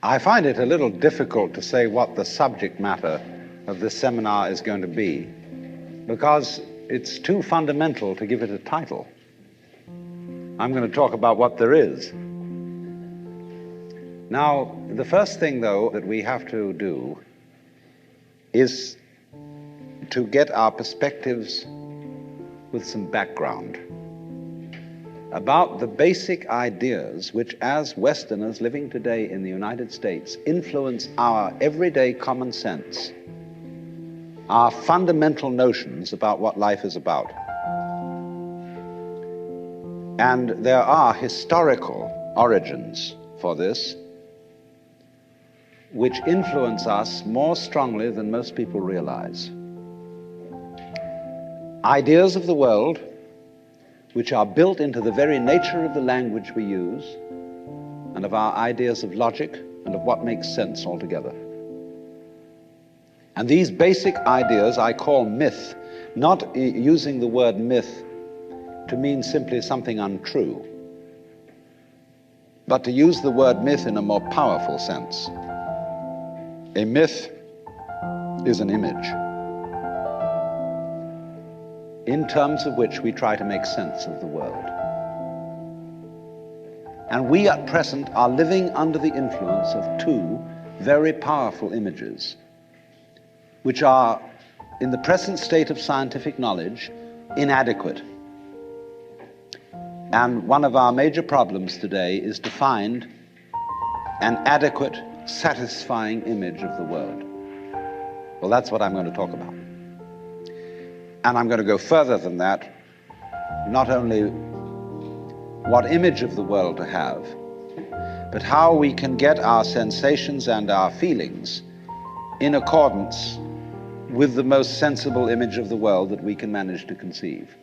I find it a little difficult to say what the subject matter of this seminar is going to be, because it's too fundamental to give it a title. I'm going to talk about what there is. Now, the first thing, though, that we have to do is to get our perspectives with some background about the basic ideas which, as Westerners living today in the United States, influence our everyday common sense, our fundamental notions about what life is about. And there are historical origins for this which influence us more strongly than most people realize. Ideas of the world which are built into the very nature of the language we use and of our ideas of logic and of what makes sense altogether. And these basic ideas I call myth, not using the word myth to mean simply something untrue, but to use the word myth in a more powerful sense. A myth is an image in terms of which we try to make sense of the world. And we at present are living under the influence of two very powerful images, which are, in the present state of scientific knowledge, inadequate. And one of our major problems today is to find an adequate, satisfying image of the world. Well, that's what I'm going to talk about. And I'm going to go further than that, not only what image of the world to have, but how we can get our sensations and our feelings in accordance with the most sensible image of the world that we can manage to conceive.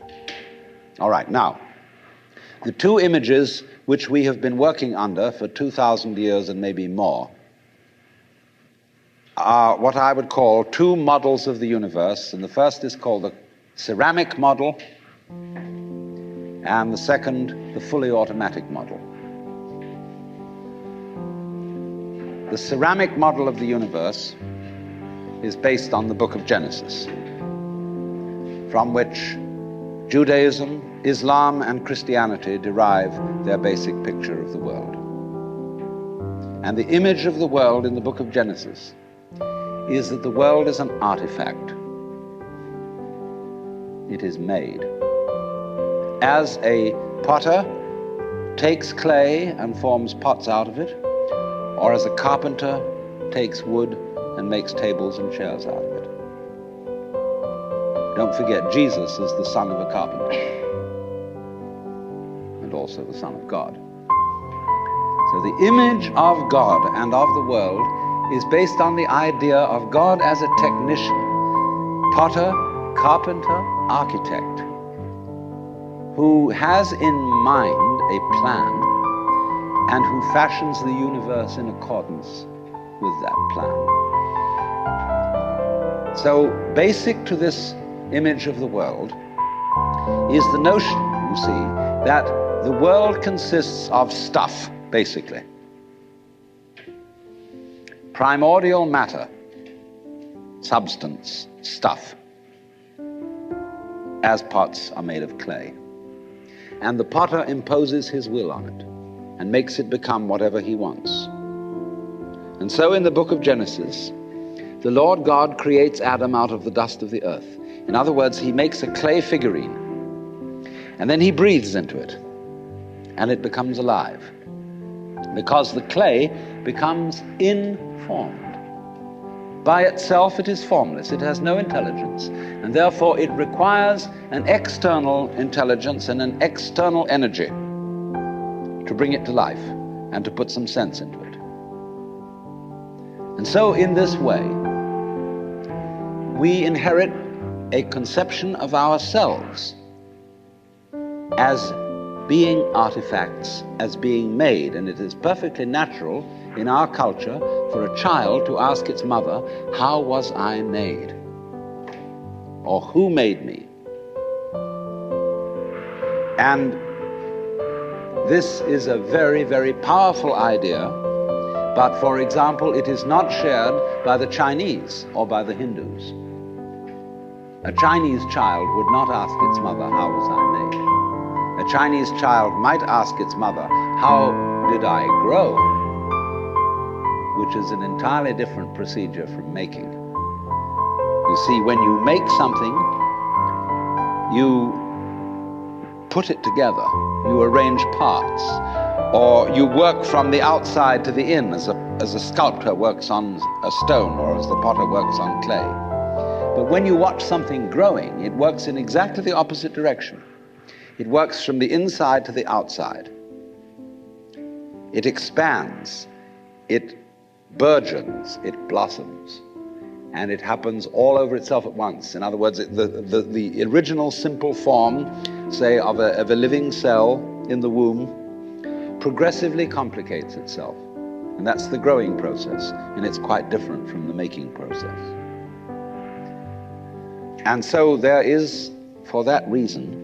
All right, now, the two images which we have been working under for 2,000 years and maybe more are what I would call two models of the universe, and the first is called the ceramic model, and the second, the fully automatic model. The ceramic model of the universe is based on the book of Genesis, from which Judaism, Islam, and Christianity derive their basic picture of the world. And the image of the world in the book of Genesis is that the world is an artifact. It is made. As a potter takes clay and forms pots out of it, or as a carpenter takes wood and makes tables and chairs out of it. Don't forget, Jesus is the son of a carpenter and also the Son of God. So the image of God and of the world is based on the idea of God as a technician, potter, carpenter, architect, who has in mind a plan and who fashions the universe in accordance with that plan. So basic to this image of the world is the notion, you see, that the world consists of stuff, basically. Primordial matter, substance, stuff, as pots are made of clay. And the potter imposes his will on it and makes it become whatever he wants. And so in the book of Genesis, the Lord God creates Adam out of the dust of the earth. In other words, he makes a clay figurine, and then he breathes into it, and it becomes alive, because the clay becomes informed. By itself, it is formless. It has no intelligence, and therefore it requires an external intelligence and an external energy to bring it to life and to put some sense into it. And so in this way, we inherit a conception of ourselves as being artifacts, as being made, and it is perfectly natural in our culture for a child to ask its mother, how was I made? Or who made me? And this is a very, very powerful idea But, for example, it is not shared by the Chinese or by the Hindus. A Chinese child would not ask its mother, "How was I made?" A Chinese child might ask its mother, "How did I grow?" Which is an entirely different procedure from making. You see, when you make something, you put it together, you arrange parts, or you work from the outside to the in, as a sculptor works on a stone, or as the potter works on clay. But when you watch something growing, it works in exactly the opposite direction. It works from the inside to the outside. It expands, it burgeons, it blossoms, and it happens all over itself at once. In other words, the original simple form, say, of a living cell in the womb, progressively complicates itself. And that's the growing process, and it's quite different from the making process. And so there is, for that reason,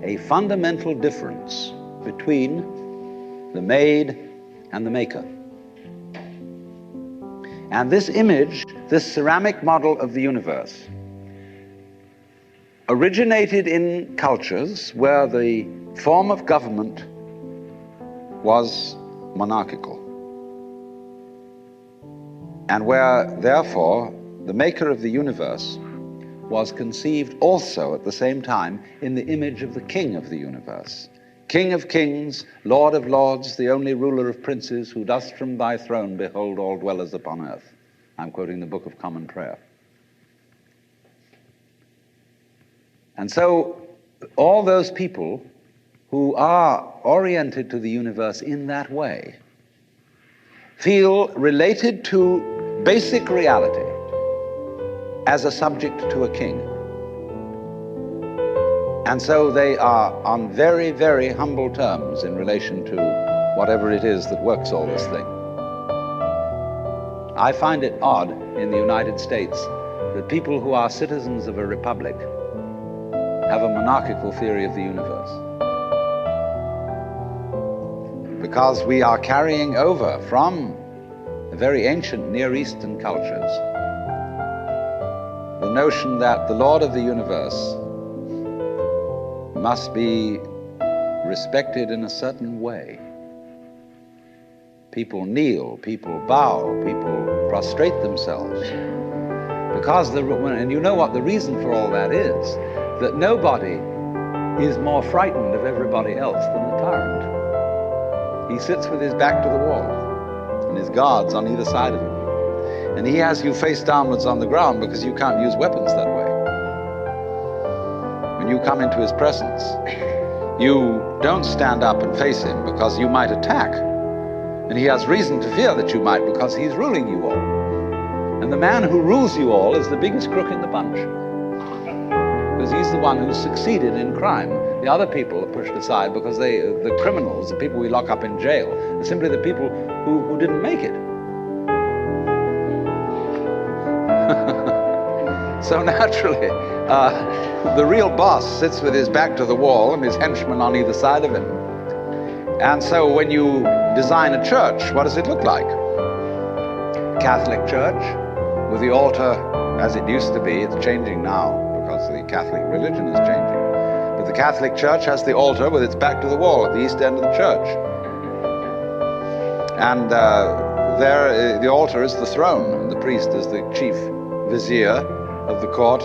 a fundamental difference between the made and the maker. And this image, this ceramic model of the universe, originated in cultures where the form of government was monarchical, and where, therefore, the maker of the universe was conceived also at the same time in the image of the king of the universe. King of kings, Lord of lords, the only ruler of princes, who dost from thy throne behold all dwellers upon earth. I'm quoting the Book of Common Prayer. And so all those people who are oriented to the universe in that way feel related to basic reality as a subject to a king. And so they are on very, very humble terms in relation to whatever it is that works all this thing. I find it odd in the United States that people who are citizens of a republic have a monarchical theory of the universe, because we are carrying over from the very ancient Near Eastern cultures the notion that the Lord of the universe must be respected in a certain way. People kneel, people bow, people prostrate themselves. Because, and you know what the reason for all that is, that nobody is more frightened of everybody else than the tyrant. He sits with his back to the wall, and his guards on either side of him. And he has you face downwards on the ground because you can't use weapons that way. When you come into his presence, you don't stand up and face him because you might attack. And he has reason to fear that you might, because he's ruling you all. And the man who rules you all is the biggest crook in the bunch, because he's the one who's succeeded in crime. The other people are pushed aside because the criminals, the people we lock up in jail, are simply the people who didn't make it. So naturally, the real boss sits with his back to the wall and his henchmen on either side of him. And so when you design a church, what does it look like? Catholic church with the altar as it used to be. It's changing now because the Catholic religion is changing. But the Catholic church has the altar with its back to the wall at the east end of the church. And there, the altar is the throne, and the priest is the chief vizier of the court,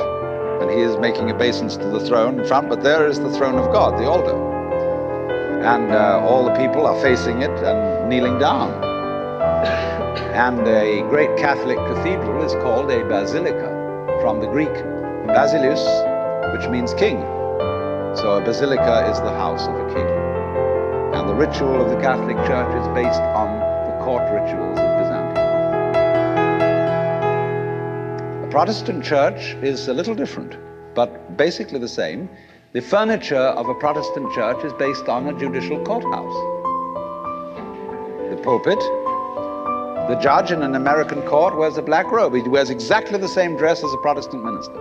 and he is making obeisance to the throne in front, but there is the throne of God, the altar. And all the people are facing it and kneeling down. And a great Catholic cathedral is called a basilica, from the Greek basileus, which means king. So a basilica is the house of a king. And the ritual of the Catholic Church is based on the court rituals of Byzantium. A Protestant church is a little different, but basically the same. The furniture of a Protestant church is based on a judicial courthouse. The pulpit, the judge in an American court wears a black robe. He wears exactly the same dress as a Protestant minister.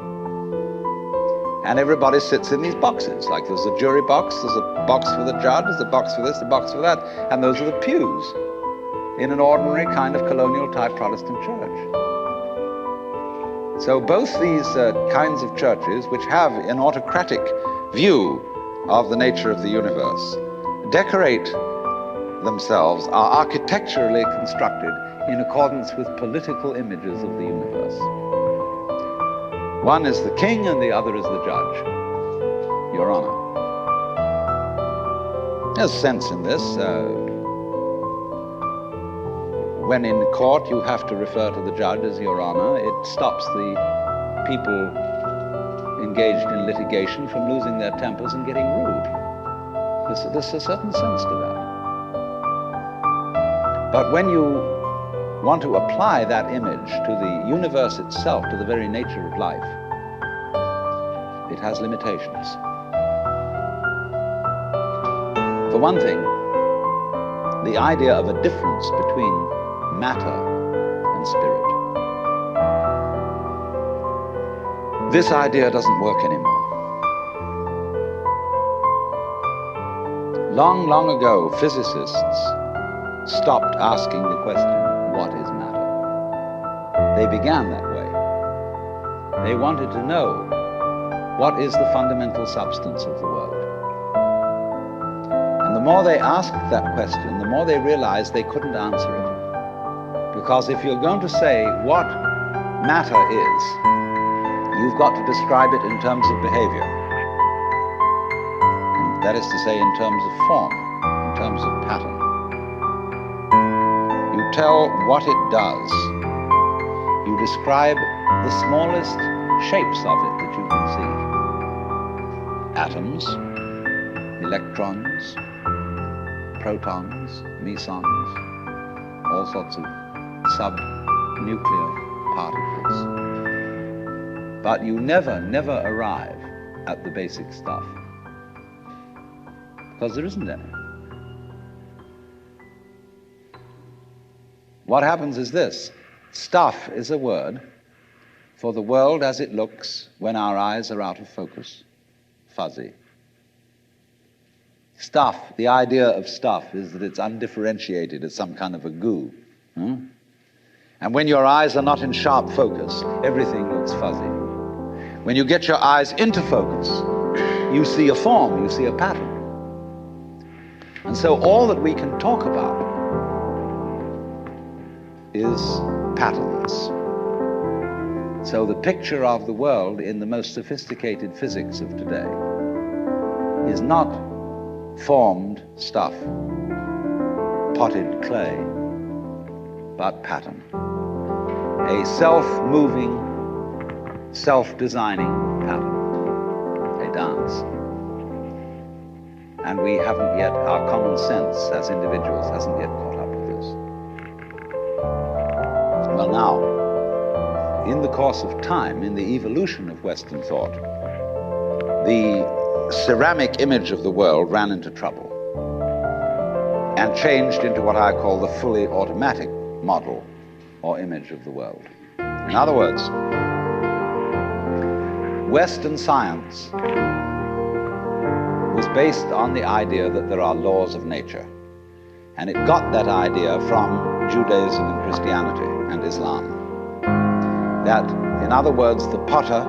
And everybody sits in these boxes. Like there's a jury box, there's a box for the judge, there's a box for this, a box for that, and those are the pews. in an ordinary kind of colonial-type Protestant church. So both these kinds of churches, which have an autocratic view of the nature of the universe, decorate themselves, are architecturally constructed in accordance with political images of the universe. One is the king and the other is the judge, Your Honor. There's sense in this. When in court you have to refer to the judge as Your Honor, it stops the people engaged in litigation from losing their tempers and getting rude. There's a certain sense to that. But when you want to apply that image to the universe itself, to the very nature of life, it has limitations. For one thing, the idea of a difference between matter and spirit. This idea doesn't work anymore. Long, long ago, physicists stopped asking the question, what is matter? They began that way. They wanted to know, what is the fundamental substance of the world? And the more they asked that question, the more they realized they couldn't answer it. Because if you're going to say what matter is, you've got to describe it in terms of behavior. And that is to say, in terms of form, in terms of pattern. You tell what it does. You describe the smallest shapes of it that you can see. Atoms, electrons, protons, mesons, all sorts of subnuclear particles. But you never arrive at the basic stuff, because there isn't any. What happens is this: stuff is a word for the world as it looks when our eyes are out of focus, fuzzy. Stuff, the idea of stuff is that it's undifferentiated, it's some kind of a goo. And when your eyes are not in sharp focus, everything looks fuzzy. When you get your eyes into focus, you see a form, you see a pattern. And so all that we can talk about is patterns. So the picture of the world in the most sophisticated physics of today is not formed stuff, potted clay, but pattern. A self-moving, self-designing pattern, a dance. And we haven't yet, our common sense as individuals hasn't yet caught up with this. Well now, in the course of time, in the evolution of Western thought, the ceramic image of the world ran into trouble and changed into what I call the fully automatic model or image of the world. In other words, Western science was based on the idea that there are laws of nature. And it got that idea from Judaism and Christianity and Islam. That, in other words, the potter,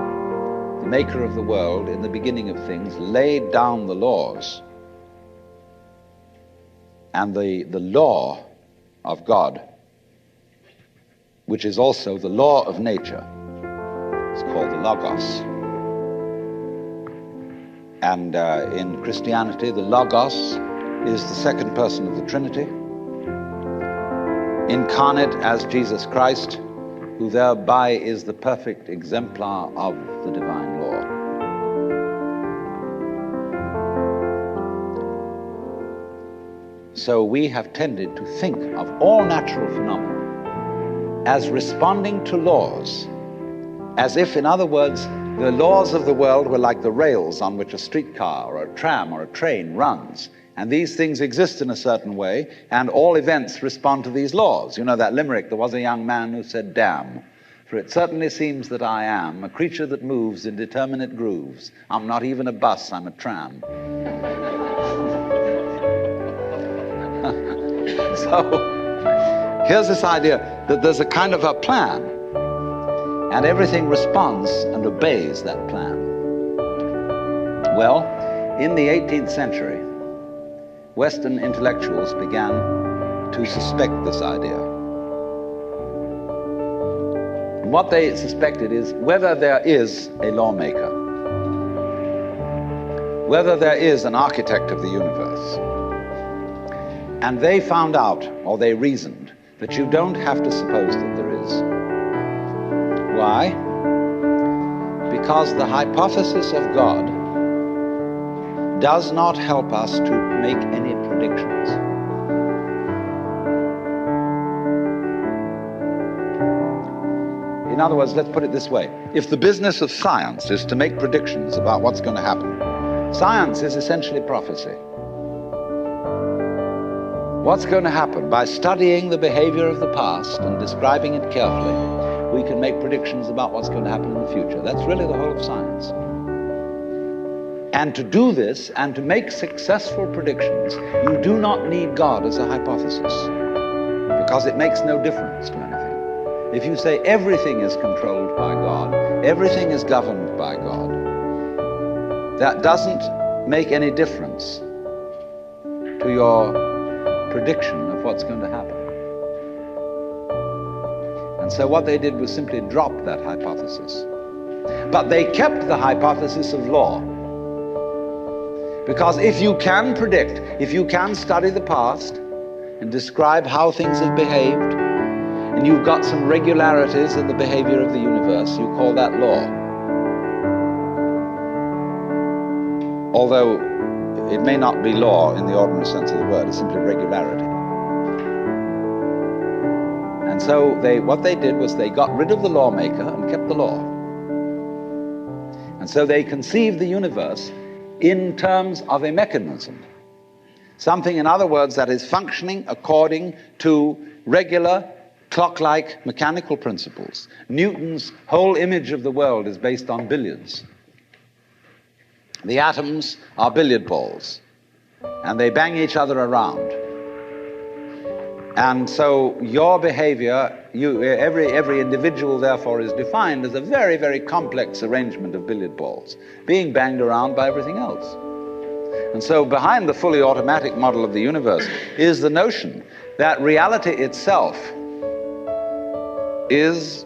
the maker of the world, in the beginning of things, laid down the laws. And the law of God, which is also the law of nature, is called the Logos. And in Christianity, the Logos is the second person of the Trinity, incarnate as Jesus Christ, who thereby is the perfect exemplar of the divine law. So we have tended to think of all natural phenomena as responding to laws, as if, in other words, the laws of the world were like the rails on which a streetcar or a tram or a train runs. And these things exist in a certain way, and all events respond to these laws. You know that limerick, there was a young man who said, "Damn, for it certainly seems that I am a creature that moves in determinate grooves. I'm not even a bus, I'm a tram." So Here's this idea that there's a kind of a plan, and everything responds and obeys that plan. Well, in the 18th century, Western intellectuals began to suspect this idea. And what they suspected is whether there is a lawmaker, whether there is an architect of the universe. And they found out, or they reasoned, that you don't have to suppose that there is. Why? Because the hypothesis of God does not help us to make any predictions. In other words, let's put it this way. If the business of science is to make predictions about what's going to happen, science is essentially prophecy. What's going to happen? By studying the behavior of the past and describing it carefully, we can make predictions about what's going to happen in the future. That's really the whole of science. And to do this, and to make successful predictions, you do not need God as a hypothesis, because it makes no difference to anything. If you say everything is controlled by God, everything is governed by God, that doesn't make any difference to your prediction of what's going to happen. And so what they did was simply drop that hypothesis. But they kept the hypothesis of law. Because if you can predict, if you can study the past and describe how things have behaved, and you've got some regularities in the behavior of the universe, you call that law. Although it may not be law in the ordinary sense of the word, it's simply regularity. And so what they did was they got rid of the lawmaker and kept the law. And so they conceived the universe in terms of a mechanism. Something, in other words, that is functioning according to regular, clock-like mechanical principles. Newton's whole image of the world is based on billiards. The atoms are billiard balls, and they bang each other around. And so your behavior, every individual therefore is defined as a very, very complex arrangement of billiard balls, being banged around by everything else. And so behind the fully automatic model of the universe is the notion that reality itself is,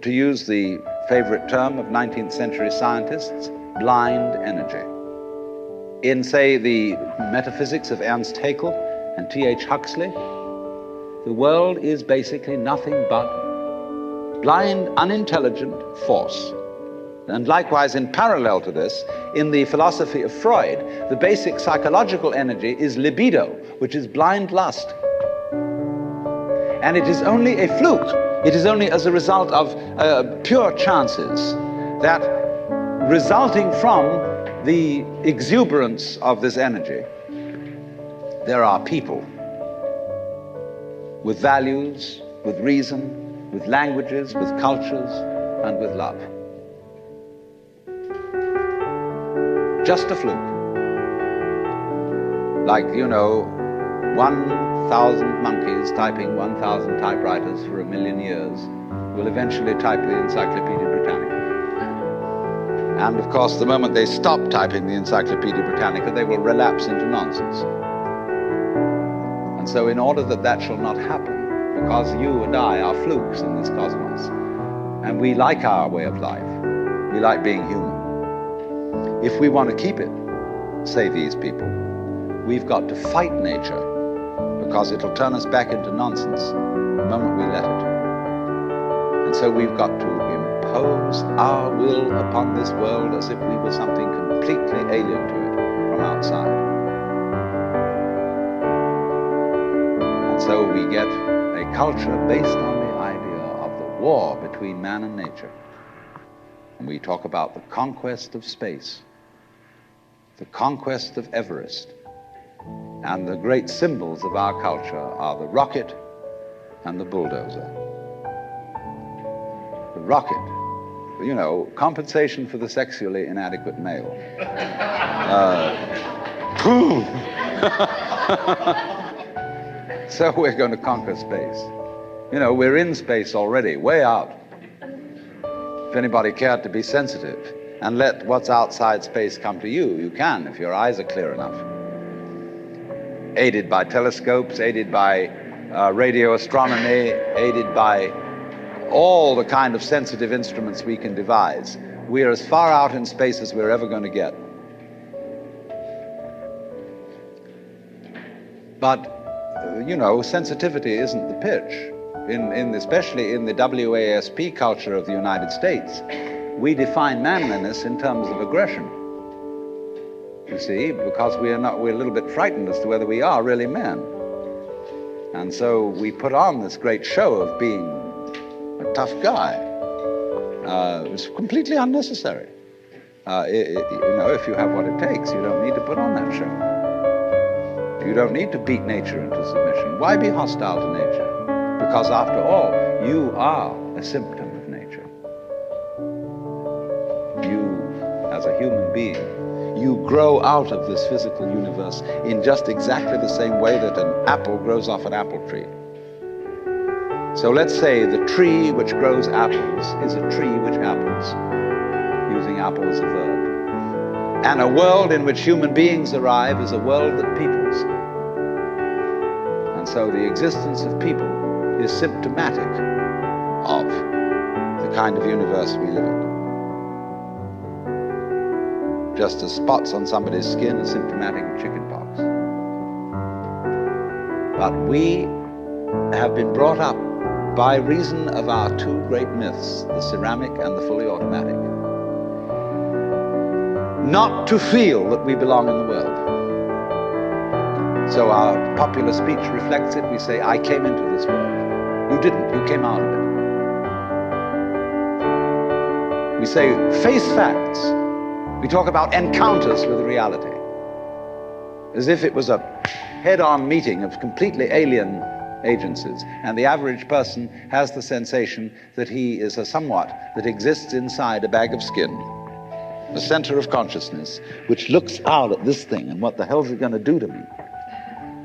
to use the favorite term of 19th century scientists, blind energy. In, say, the metaphysics of Ernst Haeckel and T.H. Huxley, the world is basically nothing but blind, unintelligent force. And likewise, in parallel to this, in the philosophy of Freud, the basic psychological energy is libido, which is blind lust. And it is only a fluke. It is only as a result of pure chances that, resulting from the exuberance of this energy, there are people with values, with reason, with languages, with cultures, and with love. Just a fluke. Like, 1,000 monkeys typing 1,000 typewriters for 1,000,000 years will eventually type the Encyclopedia Britannica. And of course, the moment they stop typing the Encyclopedia Britannica, they will relapse into nonsense. And so in order that that shall not happen, because you and I are flukes in this cosmos, and we like our way of life, we like being human. If we want to keep it, say these people, we've got to fight nature, because it'll turn us back into nonsense the moment we let it. And so we've got to impose our will upon this world as if we were something completely alien to it from outside. And so we get a culture based on the idea of the war between man and nature. And we talk about the conquest of space, the conquest of Everest. And the great symbols of our culture are the rocket and the bulldozer. The rocket, compensation for the sexually inadequate male. So we're going to conquer space. You know, we're in space already, way out. If anybody cared to be sensitive and let what's outside space come to you, you can, if your eyes are clear enough. Aided by telescopes, aided by radio astronomy, aided by all the kind of sensitive instruments we can devise. We are as far out in space as we're ever going to get. But, you know, sensitivity isn't the pitch. Especially in the WASP culture of the United States, we define manliness in terms of aggression. You see, because we're a little bit frightened as to whether we are really men. And so we put on this great show of being a tough guy. It's completely unnecessary. You know, if you have what it takes, you don't need to put on that show. You don't need to beat nature into submission. Why be hostile to nature? Because after all, you are a symptom of nature. You, as a human being, you grow out of this physical universe in just exactly the same way that an apple grows off an apple tree. So let's say the tree which grows apples is a tree which apples, using apple as a verb. And a world in which human beings arrive is a world that peoples. And so the existence of people is symptomatic of the kind of universe we live in. Just as spots on somebody's skin are symptomatic of chickenpox. But we have been brought up by reason of our two great myths, the ceramic and the fully automatic, not to feel that we belong in the world. So our popular speech reflects it. We say, I came into this world. You didn't, you came out of it. We say, face facts. We talk about encounters with reality, as if it was a head-on meeting of completely alien agencies, and the average person has the sensation that he is a somewhat that exists inside a bag of skin, a center of consciousness, which looks out at this thing, and what the hell's it going to do to me?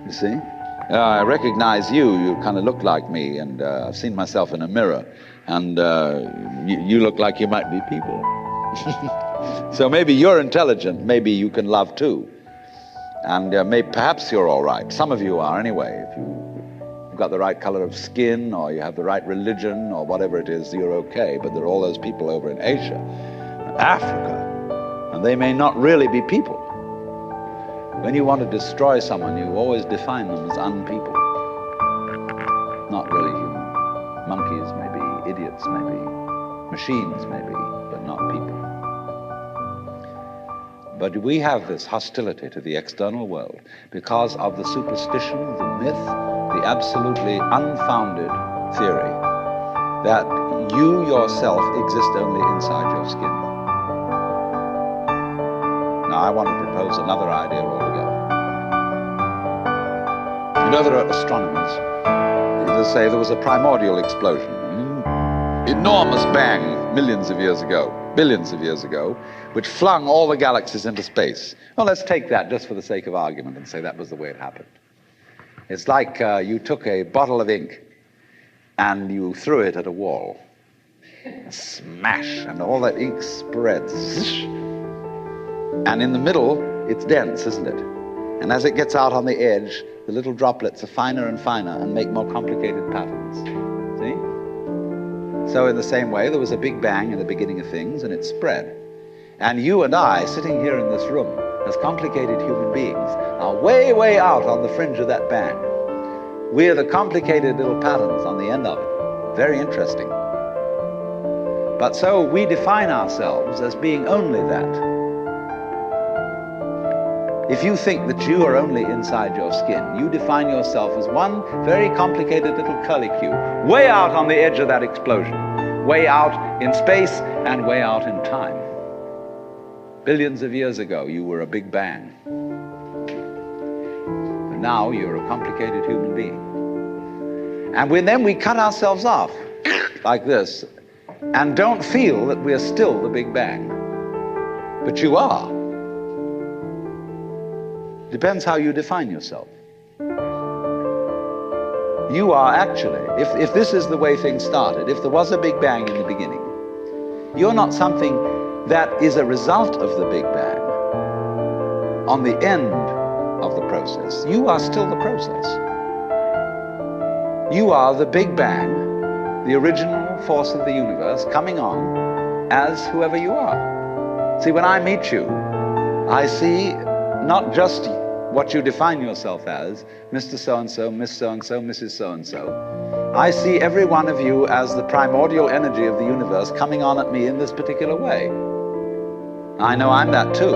You see? I recognize you. You kind of look like me, and I've seen myself in a mirror, and you look like you might be people. So maybe you're intelligent, maybe you can love too, and perhaps you're all right. Some of you are anyway. If you've got the right color of skin, or you have the right religion, or whatever it is, you're okay. But there are all those people over in Asia, Africa, and they may not really be people. When you want to destroy someone, you always define them as unpeople. Not really human. Monkeys maybe, idiots maybe, machines maybe, but not people. But we have this hostility to the external world because of the superstition, the myth, the absolutely unfounded theory that you yourself exist only inside your skin. Now, I want to propose another idea altogether. You know, there are astronomers that say there was a primordial explosion, an enormous bang millions of years ago, billions of years ago, which flung all the galaxies into space. Well, let's take that just for the sake of argument and say that was the way it happened. It's like you took a bottle of ink and you threw it at a wall. Smash, and all that ink spreads. And in the middle, it's dense, isn't it? And as it gets out on the edge, the little droplets are finer and finer and make more complicated patterns. See? So in the same way, there was a big bang in the beginning of things, and it spread. And you and I, sitting here in this room, as complicated human beings, are way, way out on the fringe of that bang. We're the complicated little patterns on the end of it. Very interesting. But so we define ourselves as being only that. If you think that you are only inside your skin, you define yourself as one very complicated little curlicue, way out on the edge of that explosion, way out in space and way out in time. Billions of years ago, you were a big bang. But now you're a complicated human being. And then we cut ourselves off like this and don't feel that we are still the big bang. But you are. Depends how you define yourself. You are actually, if this is the way things started, if there was a Big Bang in the beginning, you're not something that is a result of the Big Bang on the end of the process. You are still the process. You are the Big Bang, the original force of the universe coming on as whoever you are. See, when I meet you, I see not just what you define yourself as, Mr. So-and-so, Miss So-and-so, Mrs. So-and-so. I see every one of you as the primordial energy of the universe coming on at me in this particular way. I know I'm that too.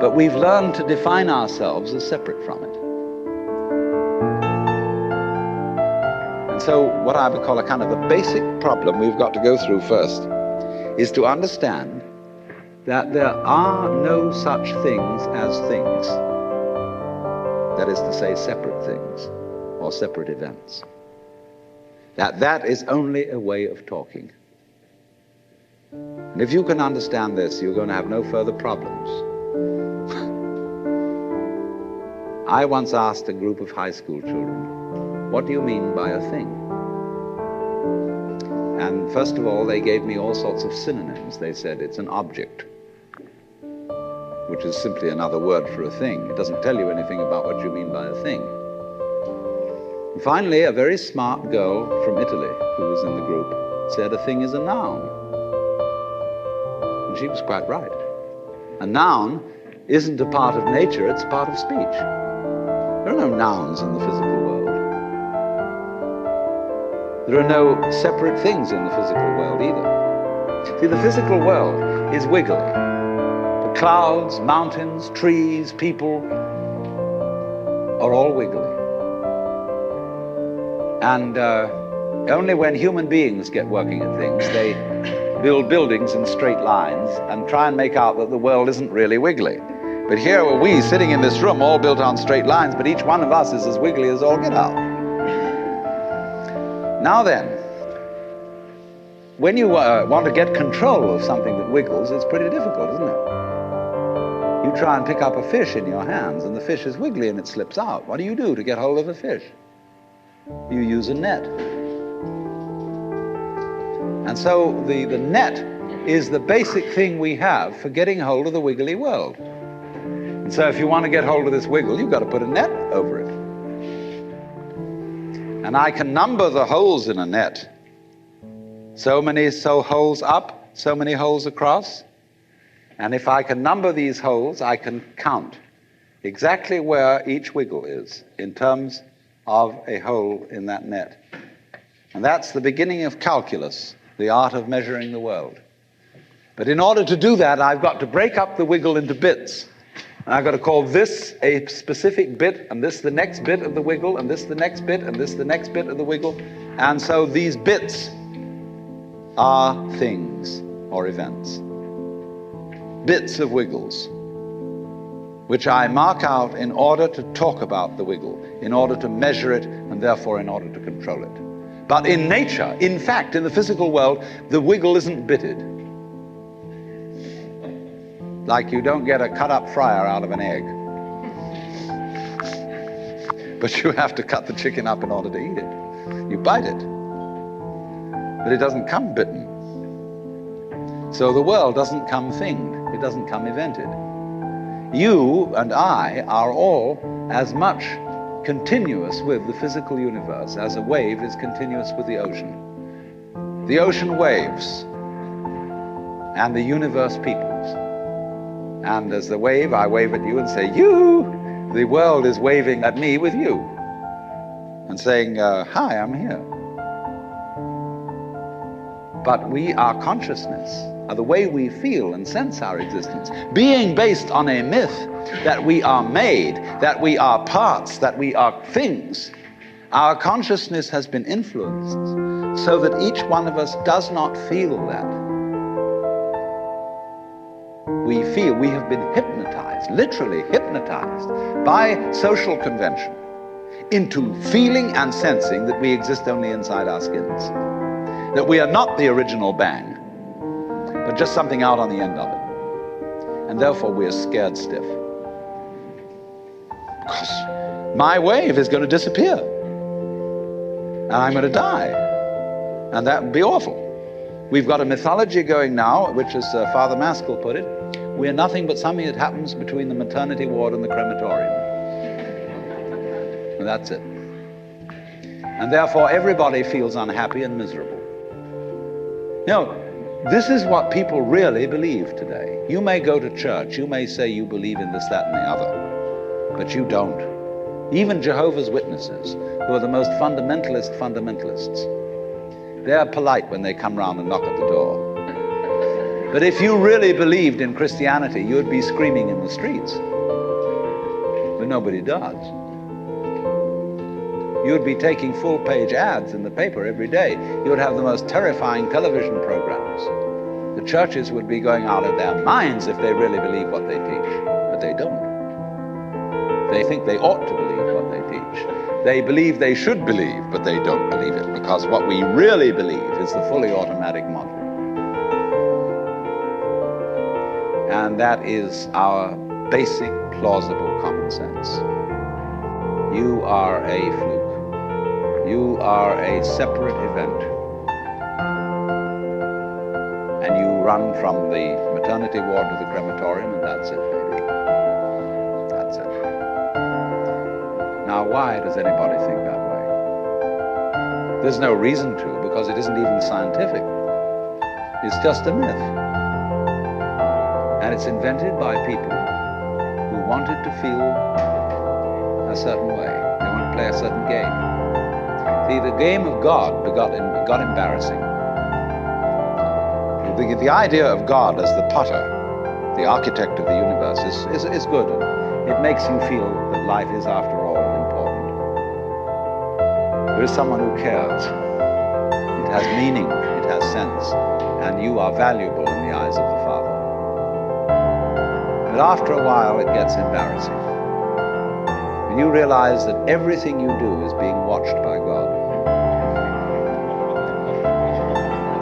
But we've learned to define ourselves as separate from it. And so what I would call a kind of a basic problem we've got to go through first is to understand that there are no such things as things. That is to say, separate things or separate events. That is only a way of talking. And if you can understand this, you're going to have no further problems. I once asked a group of high school children, what do you mean by a thing? And first of all, they gave me all sorts of synonyms. They said it's an object, which is simply another word for a thing. It doesn't tell you anything about what you mean by a thing. And finally, a very smart girl from Italy who was in the group said a thing is a noun. And she was quite right. A noun isn't a part of nature, it's a part of speech. There are no nouns in the physical world. There are no separate things in the physical world either. See, the physical world is wiggly. The clouds, mountains, trees, people are all wiggly. And only when human beings get working at things, they build buildings in straight lines and try and make out that the world isn't really wiggly. But here are we sitting in this room all built on straight lines, but each one of us is as wiggly as all get out. Now then, when you want to get control of something that wiggles, it's pretty difficult, isn't it? You try and pick up a fish in your hands and the fish is wiggly and it slips out. What do you do to get hold of a fish? You use a net. And so the net is the basic thing we have for getting hold of the wiggly world. And so if you want to get hold of this wiggle, you've got to put a net over it. And I can number the holes in a net. So many holes up, so many holes across. And if I can number these holes, I can count exactly where each wiggle is in terms of a hole in that net. And that's the beginning of calculus, the art of measuring the world. But in order to do that, I've got to break up the wiggle into bits. And I've got to call this a specific bit, and this the next bit of the wiggle, and this the next bit, and this the next bit of the wiggle. And so these bits are things or events. Bits of wiggles, which I mark out in order to talk about the wiggle, in order to measure it, and therefore in order to control it. But in nature, in fact, in the physical world, the wiggle isn't bitted. Like you don't get a cut-up fryer out of an egg. But you have to cut the chicken up in order to eat it. You bite it. But it doesn't come bitten. So the world doesn't come thinged. It doesn't come evented. You and I are all as much continuous with the physical universe as a wave is continuous with the ocean. The ocean waves, and the universe peoples. And as the wave, I wave at you and say, you! The world is waving at me with you. And saying, hi, I'm here. But we, our consciousness, the way we feel and sense our existence, being based on a myth that we are made, that we are parts, that we are things, our consciousness has been influenced so that each one of us does not feel that. We feel we have been hypnotized, literally hypnotized, by social convention into feeling and sensing that we exist only inside our skins, that we are not the original bang, but just something out on the end of it. And therefore we are scared stiff. Because my wave is going to disappear. And I'm going to die. And that would be awful. We've got a mythology going now, which, as Father Maskell put it, we're nothing but something that happens between the maternity ward and the crematorium. And that's it. And therefore, everybody feels unhappy and miserable. You know, this is what people really believe today. You may go to church, you may say you believe in this, that, and the other, but you don't. Even Jehovah's Witnesses, who are the most fundamentalists, they're polite when they come round and knock at the door. But if you really believed in Christianity, you'd be screaming in the streets. But nobody does. You'd be taking full-page ads in the paper every day. You'd have the most terrifying television programs. The churches would be going out of their minds if they really believe what they teach, but they don't. They think they ought to believe what they teach. They believe they should believe, but they don't believe it, because what we really believe is the fully automatic model. And that is our basic, plausible common sense. You are a fluke. You are a separate event. And you run from the maternity ward to the crematorium, and that's it, baby. That's it. Now, why does anybody think that way? There's no reason to, because it isn't even scientific. It's just a myth. And it's invented by people who wanted to feel a certain way. They want to play a certain game. See, the game of God got embarrassing. The idea of God as the potter, the architect of the universe, is good. It makes you feel that life is, after all, important. There is someone who cares. It has meaning, it has sense, and you are valuable in the eyes of the Father. But after a while, it gets embarrassing. And you realize that everything you do is being watched by God.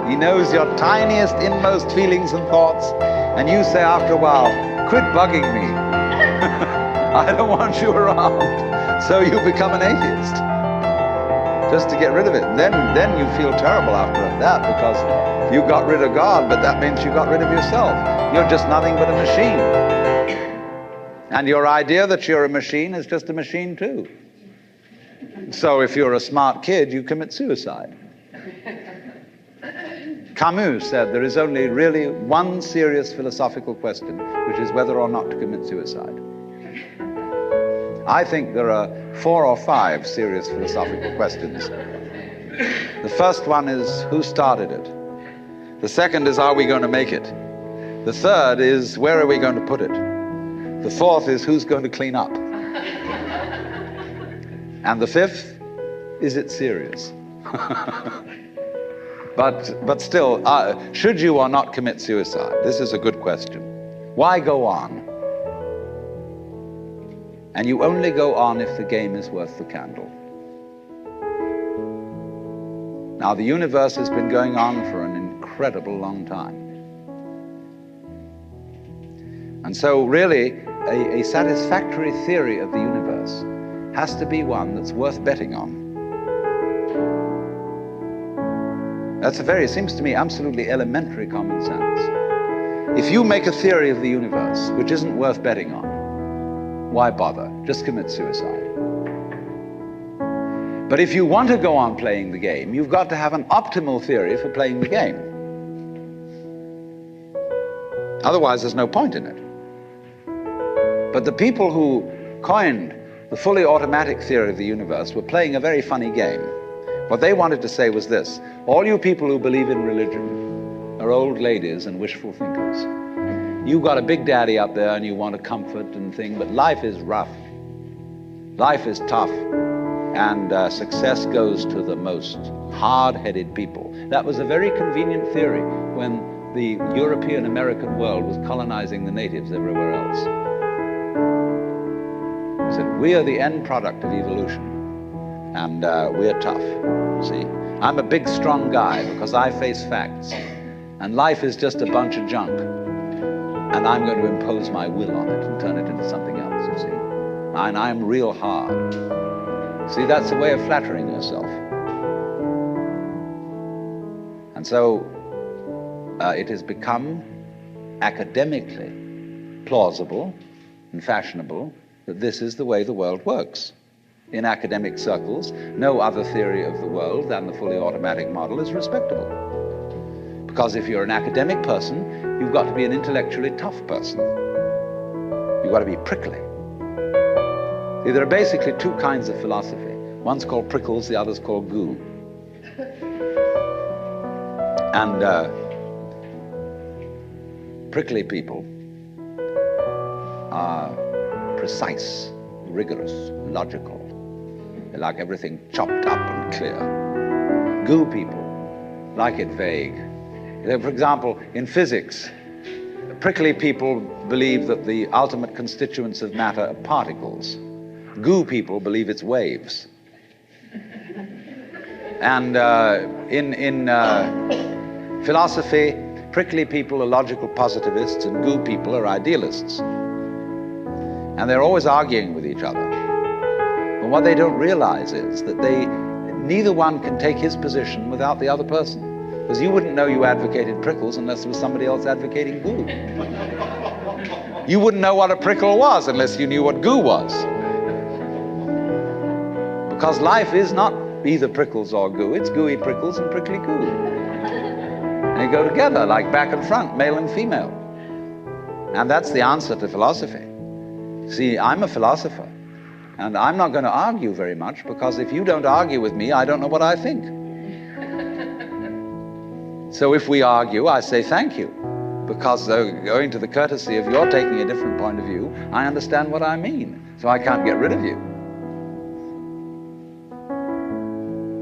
He knows your tiniest, inmost feelings and thoughts, and you say after a while, quit bugging me. I don't want you around. So you become an atheist, just to get rid of it. Then you feel terrible after that, because you got rid of God, but that means you got rid of yourself. You're just nothing but a machine. And your idea that you're a machine is just a machine too. So if you're a smart kid, you commit suicide. Camus said there is only really one serious philosophical question, which is whether or not to commit suicide. I think there are 4 or 5 serious philosophical questions. The first one is, who started it? The second is, are we going to make it? The third is, where are we going to put it? The fourth is, who's going to clean up? And the fifth, is it serious? But still, should you or not commit suicide? This is a good question. Why go on? And you only go on if the game is worth the candle. Now, the universe has been going on for an incredible long time. And so really, a satisfactory theory of the universe has to be one that's worth betting on. That's seems to me, absolutely elementary common sense. If you make a theory of the universe which isn't worth betting on, why bother? Just commit suicide. But if you want to go on playing the game, you've got to have an optimal theory for playing the game. Otherwise, there's no point in it. But the people who coined the fully automatic theory of the universe were playing a very funny game. What they wanted to say was this: all you people who believe in religion are old ladies and wishful thinkers. You got a big daddy up there and you want a comfort and thing, but life is rough. Life is tough. And success goes to the most hard-headed people. That was a very convenient theory when the European American world was colonizing the natives everywhere else. He said, we are the end product of evolution. And we're tough, see. I'm a big, strong guy because I face facts. And life is just a bunch of junk. And I'm going to impose my will on it and turn it into something else, you see. and I'm real hard. See, that's a way of flattering yourself. And so it has become academically plausible and fashionable that this is the way the world works. In academic circles, no other theory of the world than the fully automatic model is respectable. Because if you're an academic person, you've got to be an intellectually tough person. You've got to be prickly. See, there are basically two kinds of philosophy. One's called prickles, the other's called goo. And prickly people are precise, rigorous, logical. They like everything chopped up and clear. Goo people like it vague. For example, in physics, prickly people believe that the ultimate constituents of matter are particles. Goo people believe it's waves. And in philosophy, prickly people are logical positivists and goo people are idealists. And they're always arguing with each other. But what they don't realize is that neither one can take his position without the other person. Because you wouldn't know you advocated prickles unless there was somebody else advocating goo. You wouldn't know what a prickle was unless you knew what goo was. Because life is not either prickles or goo, it's gooey prickles and prickly goo. And they go together like back and front, male and female. And that's the answer to philosophy. See, I'm a philosopher, and I'm not going to argue very much, because if you don't argue with me, I don't know what I think. So if we argue, I say thank you, because owing to the courtesy of your taking a different point of view, I understand what I mean, so I can't get rid of you.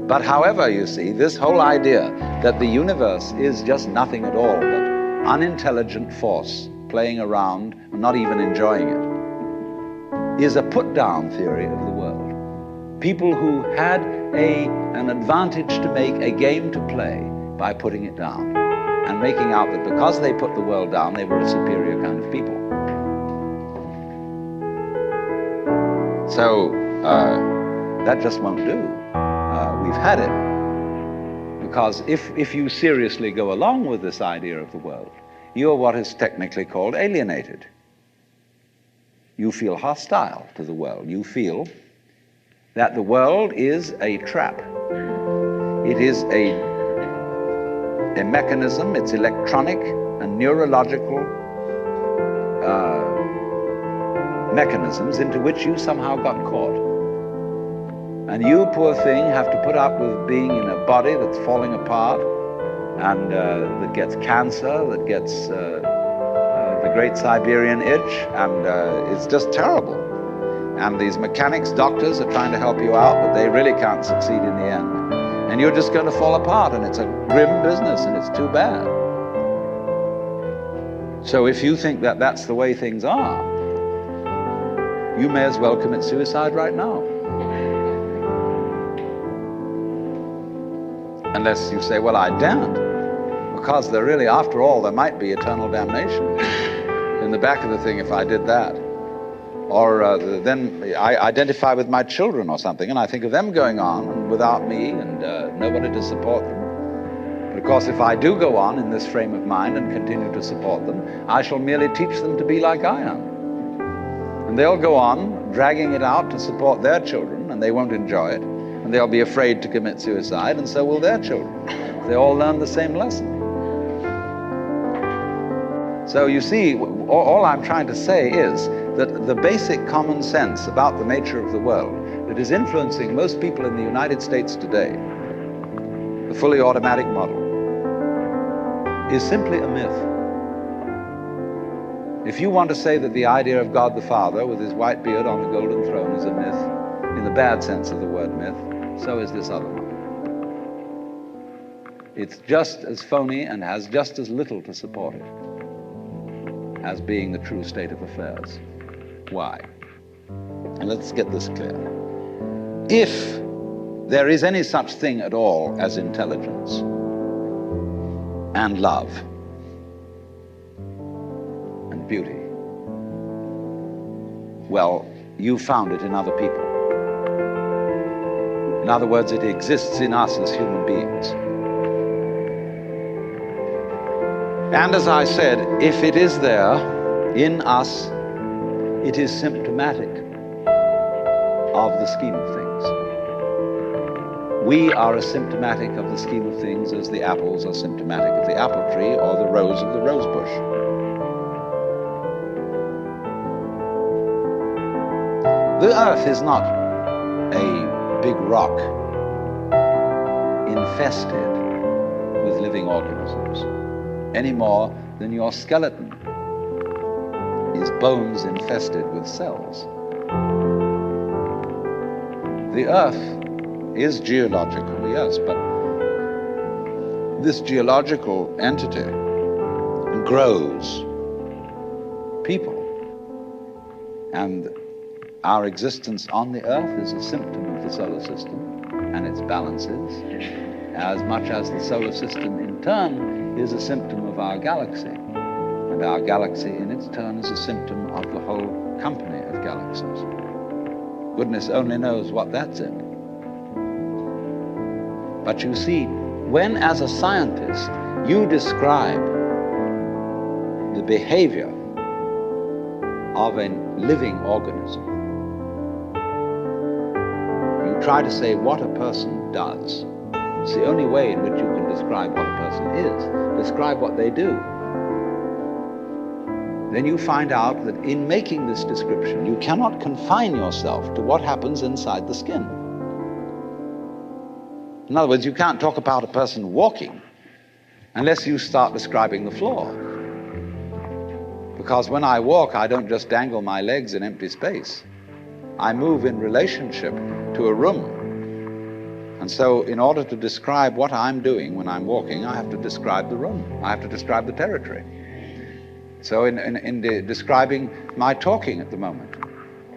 But however, you see, this whole idea that the universe is just nothing at all but unintelligent force playing around and not even enjoying it, is a put-down theory of the world. People who had an advantage to make, a game to play, by putting it down and making out that because they put the world down, they were a superior kind of people. So that just won't do. We've had it. Because if you seriously go along with this idea of the world, you're what is technically called alienated. You feel hostile to the world. You feel that the world is a trap. It is a mechanism, it's electronic and neurological mechanisms into which you somehow got caught. And you, poor thing, have to put up with being in a body that's falling apart and that gets cancer, that gets the great Siberian itch, and it's just terrible. And these mechanics, doctors are trying to help you out, but they really can't succeed in the end. And you're just going to fall apart, and it's a grim business, and it's too bad. So if you think that that's the way things are, you may as well commit suicide right now. Unless you say, well, I daren't, because there really, after all, there might be eternal damnation in the back of the thing if I did that. Or then I identify with my children or something, and I think of them going on without me and nobody to support them. But of course, if I do go on in this frame of mind and continue to support them, I shall merely teach them to be like I am. And they'll go on dragging it out to support their children, and they won't enjoy it. And they'll be afraid to commit suicide, and so will their children. They all learn the same lesson. So you see, all I'm trying to say is that the basic common sense about the nature of the world that is influencing most people in the United States today, the fully automatic model, is simply a myth. If you want to say that the idea of God the Father with his white beard on the golden throne is a myth, in the bad sense of the word myth, so is this other one. It's just as phony and has just as little to support it as being the true state of affairs. Why? And let's get this clear. If there is any such thing at all as intelligence and love and beauty, well, you found it in other people. In other words, it exists in us as human beings. And as I said, if it is there in us, it is symptomatic of the scheme of things. We are as symptomatic of the scheme of things as the apples are symptomatic of the apple tree or the rose of the rose bush. The earth is not a big rock infested with living organisms, any more than your skeleton is bones infested with cells. The earth is geological, yes, but this geological entity grows people. And our existence on the earth is a symptom of the solar system and its balances, as much as the solar system in turn is a symptom of our galaxy. And our galaxy in its turn is a symptom of the whole company of galaxies. Goodness only knows what that's in. But you see, when as a scientist you describe the behavior of a living organism, you try to say what a person does. It's the only way in which you can describe what a person is. Describe what they do. Then you find out that in making this description, you cannot confine yourself to what happens inside the skin. In other words, you can't talk about a person walking unless you start describing the floor. Because when I walk, I don't just dangle my legs in empty space. I move in relationship to a room. And so in order to describe what I'm doing when I'm walking, I have to describe the room. I have to describe the territory. So in describing my talking at the moment,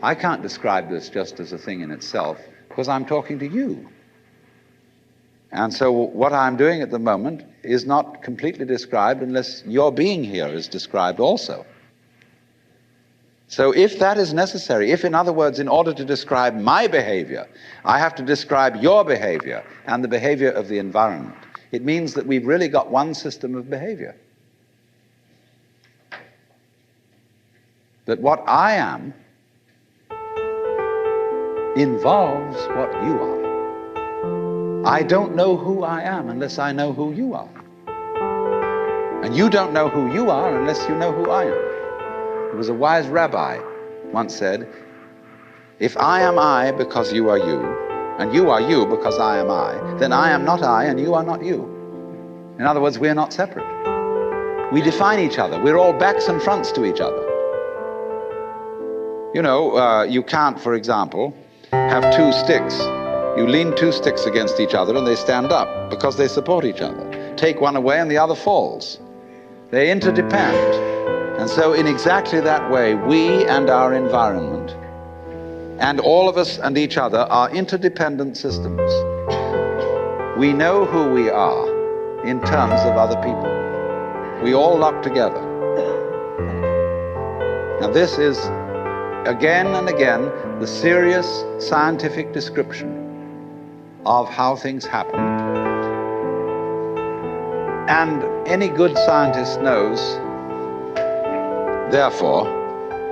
I can't describe this just as a thing in itself because I'm talking to you. And so what I'm doing at the moment is not completely described unless your being here is described also. So if that is necessary, if in other words, in order to describe my behavior, I have to describe your behavior and the behavior of the environment, it means that we've really got one system of behavior. That what I am involves what you are. I don't know who I am unless I know who you are. And you don't know who you are unless you know who I am. There was a wise rabbi once said, if I am I because you are you, and you are you because I am I, then I am not I and you are not you. In other words, we're not separate. We define each other. We're all backs and fronts to each other. You know, you can't, for example, have two sticks. You lean two sticks against each other and they stand up because they support each other. Take one away and the other falls. They interdepend. And so in exactly that way, we and our environment, and all of us and each other, are interdependent systems. We know who we are in terms of other people. We all lock together. Now this is, again and again, the serious scientific description of how things happen. And any good scientist knows, therefore,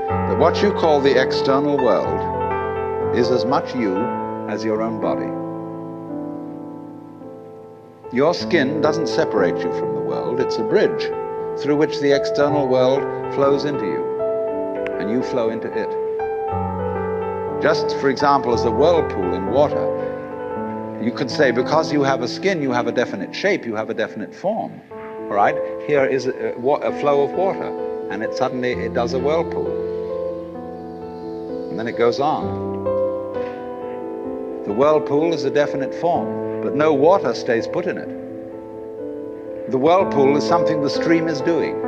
that what you call the external world is as much you as your own body. Your skin doesn't separate you from the world. It's a bridge through which the external world flows into you, and you flow into it. Just, for example, as a whirlpool in water, you could say, because you have a skin, you have a definite shape, you have a definite form. All right? Here is a flow of water, and it does a whirlpool. And then it goes on. The whirlpool is a definite form, but no water stays put in it. The whirlpool is something the stream is doing.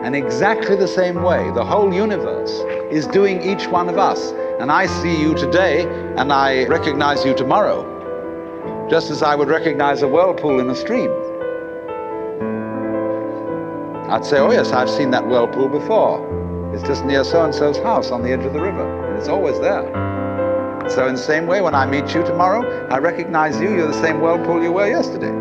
And exactly the same way, the whole universe is doing each one of us. And I see you today, and I recognize you tomorrow, just as I would recognize a whirlpool in a stream. I'd say, oh yes, I've seen that whirlpool before. It's just near so-and-so's house on the edge of the river. and it's always there. So in the same way, when I meet you tomorrow, I recognize you. You're the same whirlpool you were yesterday.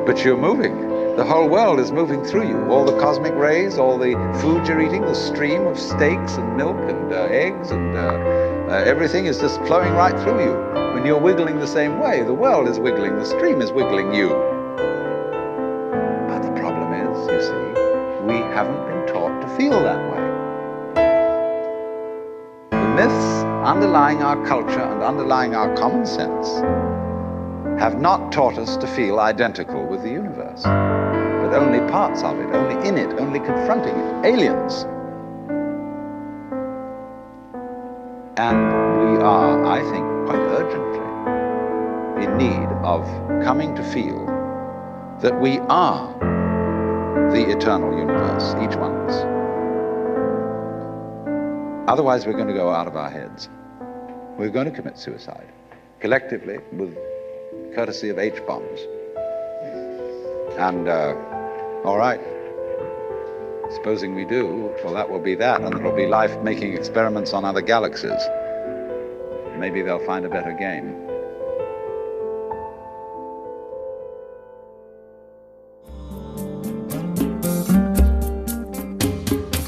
But you're moving. The whole world is moving through you. All the cosmic rays, all the food you're eating, the stream of steaks and milk and eggs and everything is just flowing right through you. When you're wiggling the same way, the world is wiggling, the stream is wiggling you. But the problem is, you see, we haven't been taught to feel that way. The myths underlying our culture and underlying our common sense have not taught us to feel identical with the universe, but only parts of it, only in it, only confronting it, aliens. And we are, I think, quite urgently in need of coming to feel that we are the eternal universe, each one of us. Otherwise, we're going to go out of our heads. We're going to commit suicide, collectively, with courtesy of H-bombs. And, all right, supposing we do, well, that will be that, and it'll be life making experiments on other galaxies. Maybe they'll find a better game.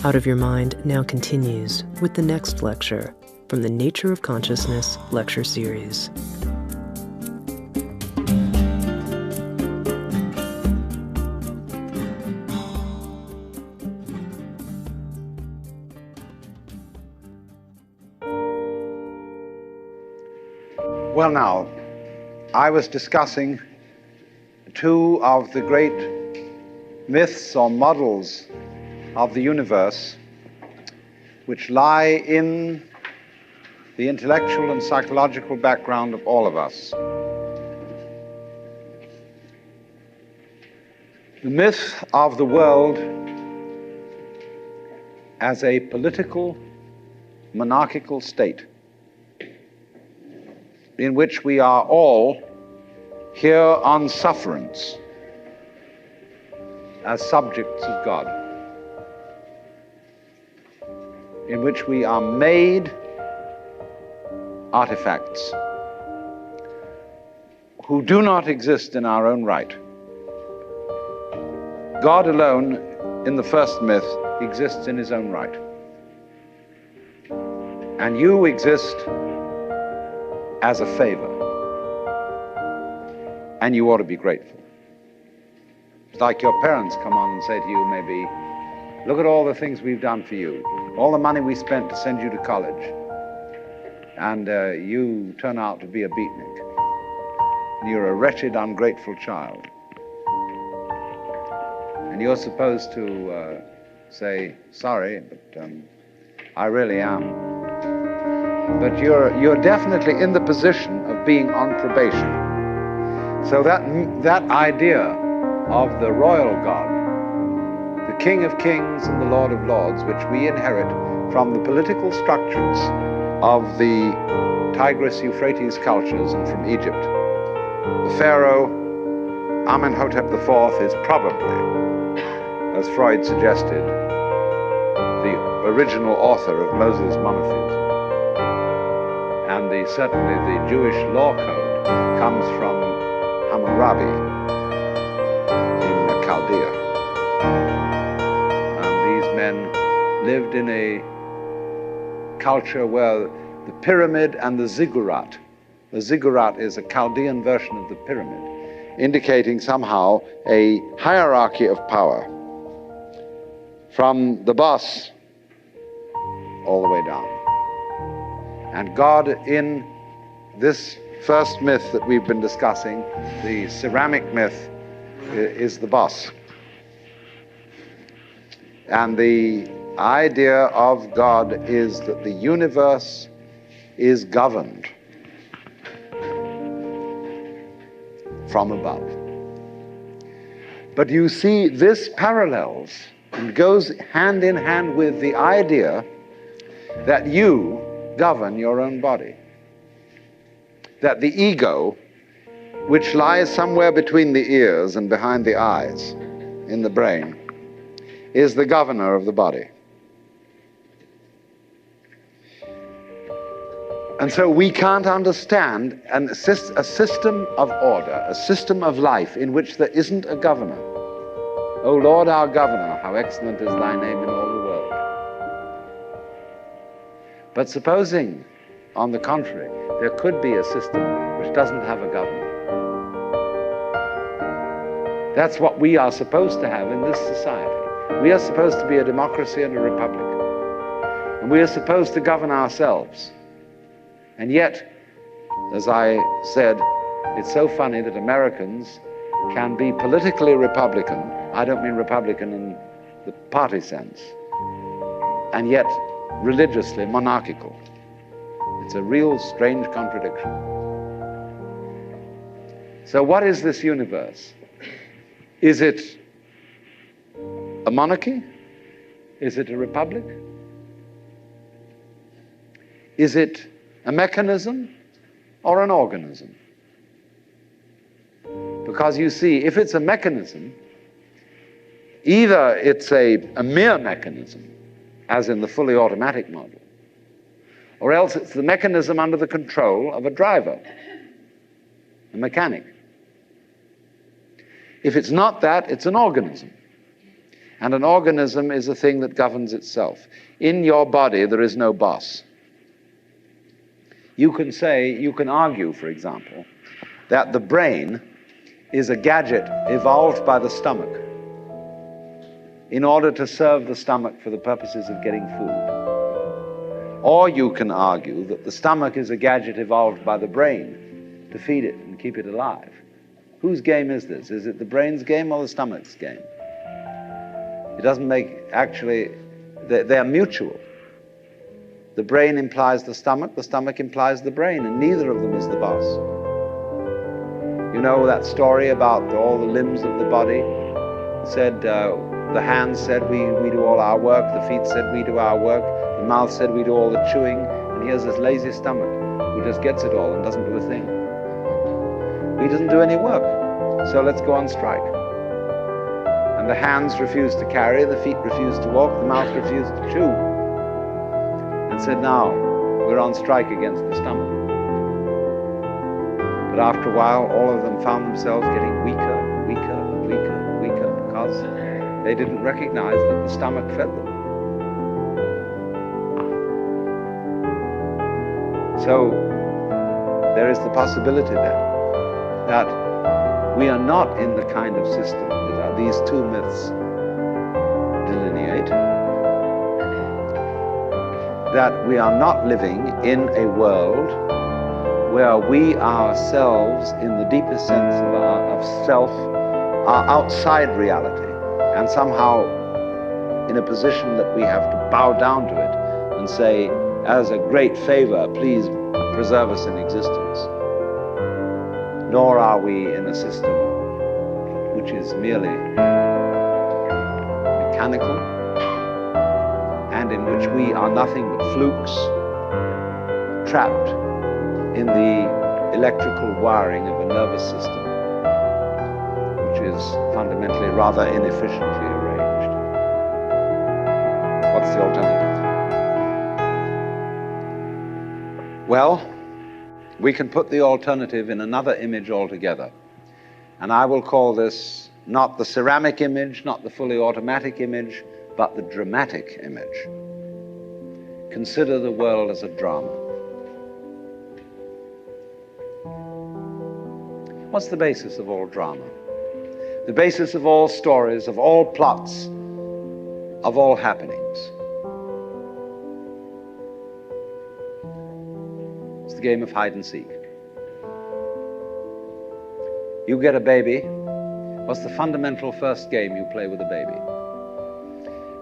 Out of Your Mind now continues with the next lecture from the Nature of Consciousness lecture series. Well, now, I was discussing two of the great myths or models of the universe which lie in the intellectual and psychological background of all of us. The myth of the world as a political, monarchical state in which we are all here on sufferance as subjects of God, in which we are made artifacts who do not exist in our own right. God alone, in the first myth, exists in his own right. And you exist as a favor. And you ought to be grateful. It's like your parents come on and say to you, maybe, look at all the things we've done for you, all the money we spent to send you to college, and you turn out to be a beatnik. And you're a wretched, ungrateful child. And you're supposed to say, sorry, but I really am. But you're definitely in the position of being on probation. So that idea of the royal God, the King of Kings and the Lord of Lords, which we inherit from the political structures of the Tigris-Euphrates cultures and from Egypt. The Pharaoh, Amenhotep IV, is probably, as Freud suggested, the original author of Moses' monotheism. And certainly the Jewish law code comes from Hammurabi in Chaldea. And these men lived in a culture where the pyramid and the ziggurat is a Chaldean version of the pyramid, indicating somehow a hierarchy of power from the boss all the way down. And God, in this first myth that we've been discussing, the ceramic myth, is the boss. And the idea of God is that the universe is governed from above. But you see, this parallels and goes hand in hand with the idea that you govern your own body. That the ego, which lies somewhere between the ears and behind the eyes in the brain, is the governor of the body. And so we can't understand a system of order, a system of life in which there isn't a governor. O Lord our governor, how excellent is thy name in all the world. But supposing, on the contrary, there could be a system which doesn't have a governor. That's what we are supposed to have in this society. We are supposed to be a democracy and a republic. And we are supposed to govern ourselves. And yet, as I said, it's so funny that Americans can be politically Republican. I don't mean Republican in the party sense. And yet, religiously monarchical. It's a real strange contradiction. So what is this universe? Is it a monarchy? Is it a republic? Is it a mechanism or an organism? Because you see, if it's a mechanism, either it's a mere mechanism, as in the fully automatic model, or else it's the mechanism under the control of a driver, a mechanic. If it's not that, it's an organism. And an organism is a thing that governs itself. In your body, there is no boss. You can argue, for example, that the brain is a gadget evolved by the stomach in order to serve the stomach for the purposes of getting food. Or you can argue that the stomach is a gadget evolved by the brain to feed it and keep it alive. Whose game is this? Is it the brain's game or the stomach's game? It doesn't make, actually, they're mutual. The brain implies the stomach implies the brain, and neither of them is the boss. You know that story about all the limbs of the body? It said, the hands said, we do all our work, the feet said, we do our work, the mouth said, we do all the chewing, and here's this lazy stomach who just gets it all and doesn't do a thing. He doesn't do any work, so let's go on strike. And the hands refused to carry, the feet refused to walk, the mouth refused to chew, and said, now, we're on strike against the stomach. But after a while, all of them found themselves getting weaker, because they didn't recognize that the stomach fed them. So, there is the possibility then that we are not in the kind of system that these two myths delineate, that we are not living in a world where we ourselves, in the deepest sense of self, are outside reality and somehow in a position that we have to bow down to it and say, as a great favor, please preserve us in existence. Nor are we in a system which is merely mechanical and in which we are nothing but flukes trapped in the electrical wiring of a nervous system which is fundamentally rather inefficiently arranged. What's the alternative? Well, we can put the alternative in another image altogether. And I will call this not the ceramic image, not the fully automatic image, but the dramatic image. Consider the world as a drama. What's the basis of all drama? The basis of all stories, of all plots, of all happenings. It's the game of hide and seek. You get a baby. What's the fundamental first game you play with a baby?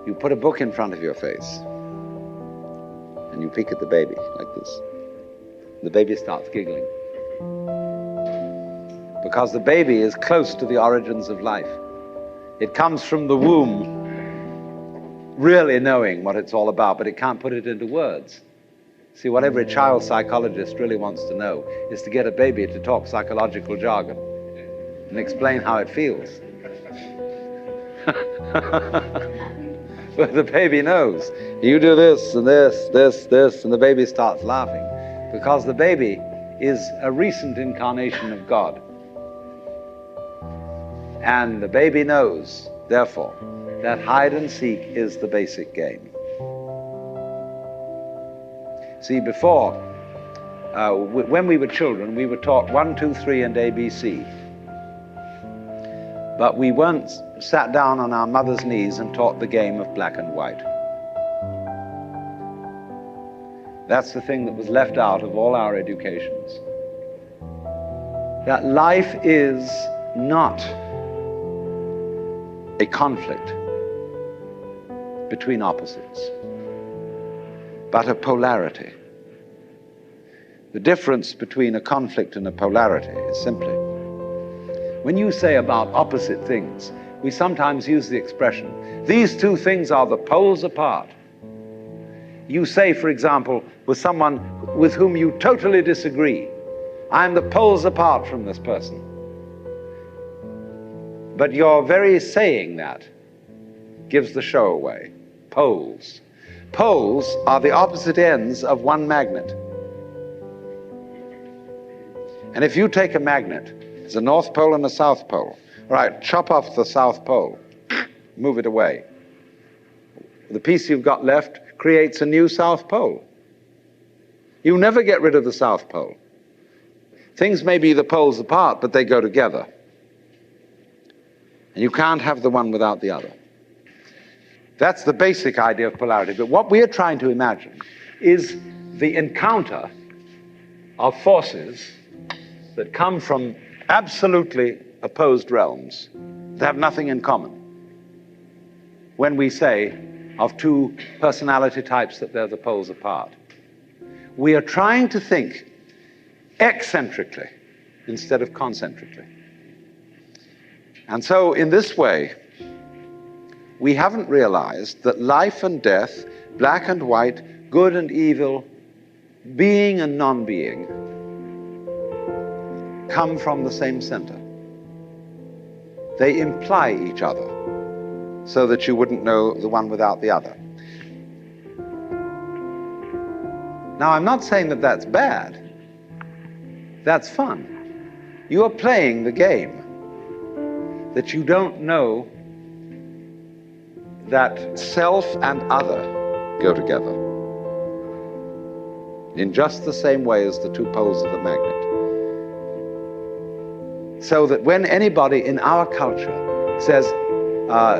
You put a book in front of your face and you peek at the baby like this. The baby starts giggling because the baby is close to the origins of life. It comes from the womb really knowing what it's all about, but it can't put it into words. See, what every child psychologist really wants to know is to get a baby to talk psychological jargon and explain how it feels. But the baby knows. You do this and this, and the baby starts laughing. because the baby is a recent incarnation of God. And the baby knows, therefore, that hide and seek is the basic game. See, before, when we were children, we were taught 1, 2, 3 and ABC. But we weren't sat down on our mother's knees and taught the game of black and white. That's the thing that was left out of all our educations. That life is not a conflict between opposites, but a polarity. The difference between a conflict and a polarity is simply, when you say about opposite things, we sometimes use the expression, these two things are the poles apart. You say, for example, with someone with whom you totally disagree, I'm the poles apart from this person. But your very saying that gives the show away. Poles. Poles are the opposite ends of one magnet. And if you take a magnet, it's a north pole and a south pole. All right, chop off the south pole, move it away. The piece you've got left creates a new south pole. You never get rid of the south pole. Things may be the poles apart, but they go together. And you can't have the one without the other. That's the basic idea of polarity. But what we are trying to imagine is the encounter of forces that come from absolutely opposed realms that have nothing in common. When we say of two personality types that they're the poles apart, we are trying to think eccentrically instead of concentrically. And so in this way, we haven't realized that life and death, black and white, good and evil, being and non-being, come from the same center. They imply each other so that you wouldn't know the one without the other. Now, I'm not saying that that's bad. That's fun. You are playing the game that you don't know that self and other go together in just the same way as the two poles of the magnet. So that when anybody in our culture says,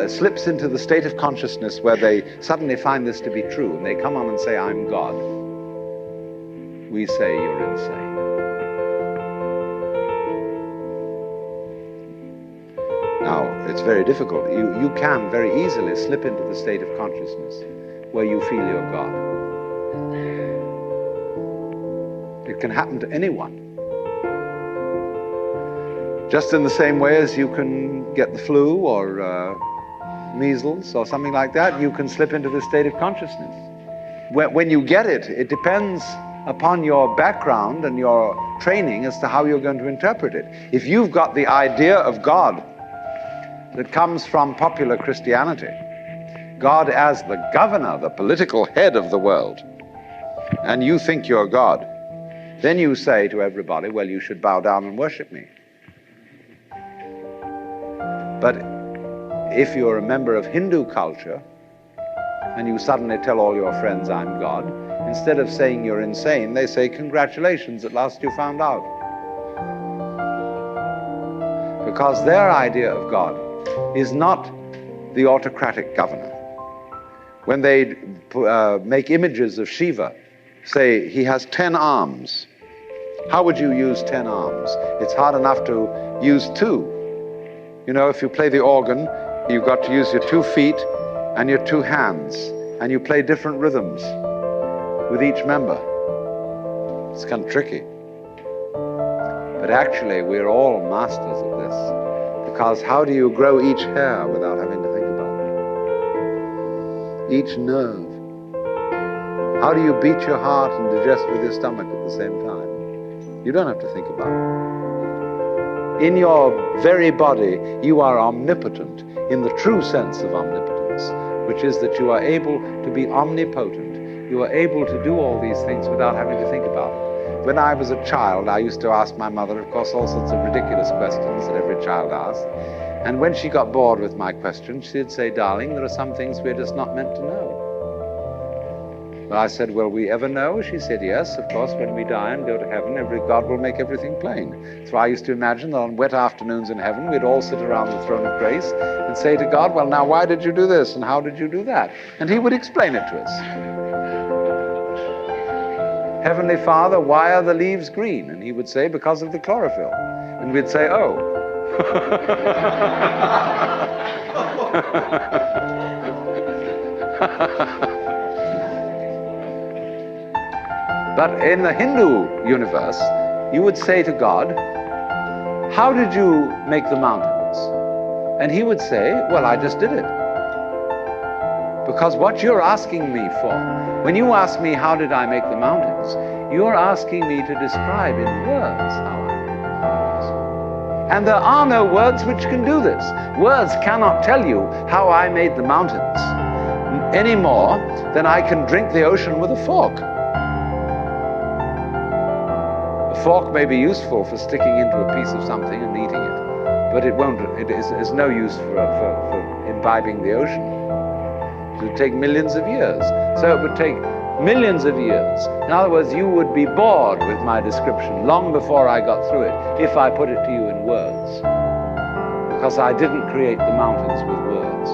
slips into the state of consciousness where they suddenly find this to be true, and they come on and say, I'm God, we say, you're insane. Now, it's very difficult. You can very easily slip into the state of consciousness where you feel you're God. It can happen to anyone. Just in the same way as you can get the flu or measles or something like that, you can slip into this state of consciousness. When you get it, it depends upon your background and your training as to how you're going to interpret it. If you've got the idea of God that comes from popular Christianity, God as the governor, the political head of the world, and you think you're God, then you say to everybody, well, you should bow down and worship me. But if you're a member of Hindu culture and you suddenly tell all your friends, I'm God, instead of saying you're insane, they say, congratulations, at last you found out. Because their idea of God is not the autocratic governor. When they make images of Shiva, say he has 10 arms. How would you use 10 arms? It's hard enough to use 2. You know, if you play the organ, you've got to use your 2 feet and your 2 hands, and you play different rhythms with each member. It's kind of tricky. But actually, we're all masters of this, because how do you grow each hair without having to think about it? Each nerve. How do you beat your heart and digest with your stomach at the same time? You don't have to think about it. In your very body, you are omnipotent in the true sense of omnipotence, which is that you are able to be omnipotent. You are able to do all these things without having to think about it. When I was a child, I used to ask my mother, of course, all sorts of ridiculous questions that every child asks. And when she got bored with my questions, she'd say, darling, there are some things we're just not meant to know. Well, I said, will we ever know? She said, yes, of course, when we die and go to heaven, God will make everything plain. So I used to imagine that on wet afternoons in heaven, we'd all sit around the throne of grace and say to God, well, now, why did you do this? And how did you do that? And he would explain it to us. Heavenly Father, why are the leaves green? And he would say, because of the chlorophyll. And we'd say, oh. But in the Hindu universe, you would say to God, how did you make the mountains? And he would say, well, I just did it. Because what you're asking me for, when you ask me how did I make the mountains, you're asking me to describe in words how I made the mountains. And there are no words which can do this. Words cannot tell you how I made the mountains any more than I can drink the ocean with a fork. A fork may be useful for sticking into a piece of something and eating it, but it is no use for imbibing the ocean. It would take millions of years. So it would take millions of years. In other words, you would be bored with my description long before I got through it if I put it to you in words. Because I didn't create the mountains with words.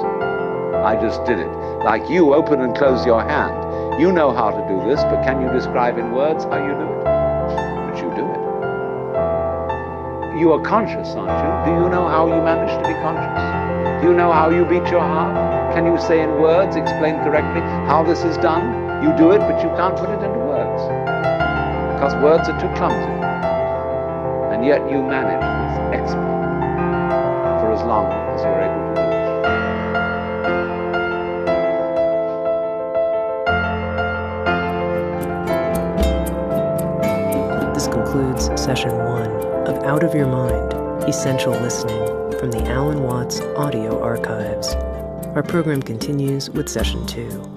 I just did it. Like you open and close your hand. You know how to do this, but can you describe in words how you do it? But you do it. You are conscious, aren't you? Do you know how you manage to be conscious? Do you know how you beat your heart? Can you say in words, explain correctly how this is done? You do it, but you can't put it into words. Because words are too clumsy. And yet you manage with expert for as long as you're able to do it. This concludes Session 1 of Out of Your Mind, Essential Listening from the Alan Watts Audio Archives. Our program continues with Session 2.